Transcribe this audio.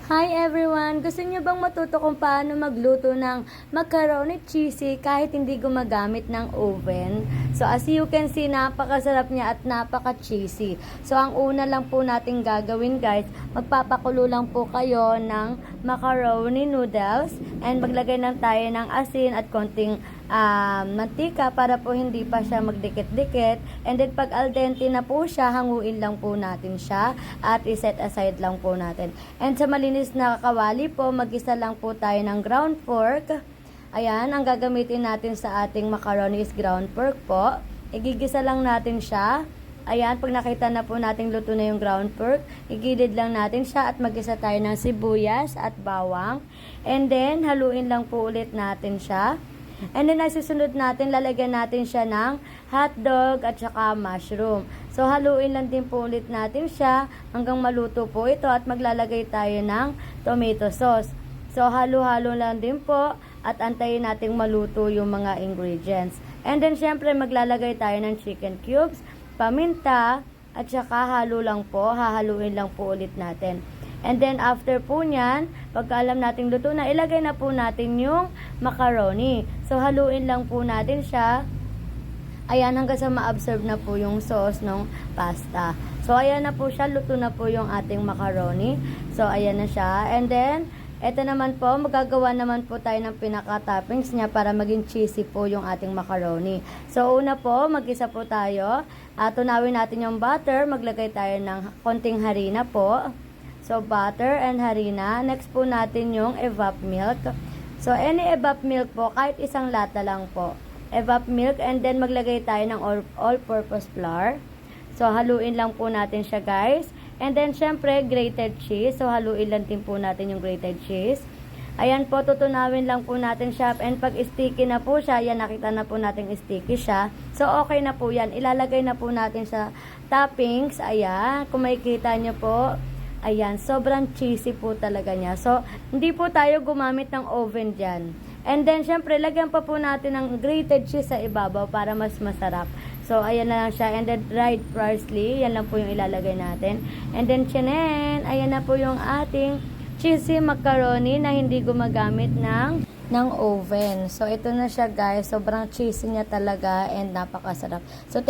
Hi everyone! Gusto niyo bang matuto kung paano magluto ng macaroni cheesy kahit hindi gumagamit ng oven? So as you can see, napakasarap niya at napaka-cheesy. So ang una lang po natin gagawin guys, magpapakulo lang po kayo ng macaroni noodles and maglagay lang tayo ng asin at konting mantika para po hindi pa siya magdikit-dikit. And then pag al dente na po siya, hanguin lang po natin siya at iset aside lang po natin. And sa malinis na kawali po, mag-isa lang po tayo ng ground pork. Ayan, ang gagamitin natin sa ating macaroni is ground pork po. Igigisa lang natin siya. Ayan, pag nakita na po natin luto na yung ground pork, igilid lang natin siya at mag-isa tayo ng sibuyas at bawang. And then, haluin lang po ulit natin siya. And then, susunod natin, lalagyan natin siya ng hotdog at saka mushroom. So, haluin lang din po ulit natin siya hanggang maluto po ito at maglalagay tayo ng tomato sauce. So, halo-halo lang din po at antayin natin maluto yung mga ingredients. And then, syempre, maglalagay tayo ng chicken cubes, paminta, at saka halo lang po, hahaluin lang po ulit natin. And then, after po nyan, pagka alam natin luto na, ilagay na po natin yung macaroni. So, haluin lang po natin siya. Ayan, hanggang sa ma-absorb na po yung sauce ng pasta. So, ayan na po siya. Luto na po yung ating macaroni. So, ayan na siya. And then, eto naman po, magagawa naman po tayo ng pinaka-toppings niya para maging cheesy po yung ating macaroni. So, una po, mag-isa po tayo. Tunawin natin yung butter. Maglagay tayo ng konting harina po. So, butter and harina. Next po natin yung evap milk. So, any evap milk po, kahit isang lata lang po. Evap milk, and then maglagay tayo ng all-purpose flour. So, haluin lang po natin siya guys. And then, syempre, grated cheese. So, haluin lang din po natin yung grated cheese. Ayan po, tutunawin lang po natin siya. And pag sticky na po siya, yan, nakita na po natin sticky siya. So, okay na po yan. Ilalagay na po natin sa toppings. Ayan, kung makikita nyo po. Ayan, sobrang cheesy po talaga niya. So, hindi po tayo gumamit ng oven dyan. And then, syempre, lagyan pa po natin ng grated cheese sa ibabaw para mas masarap. So, ayan na lang siya. And then, dried parsley. Yan lang po yung ilalagay natin. And then, chinen, ayan na po yung ating cheesy macaroni na hindi gumagamit ng oven. So, ito na siya guys. Sobrang cheesy niya talaga and napakasarap. So,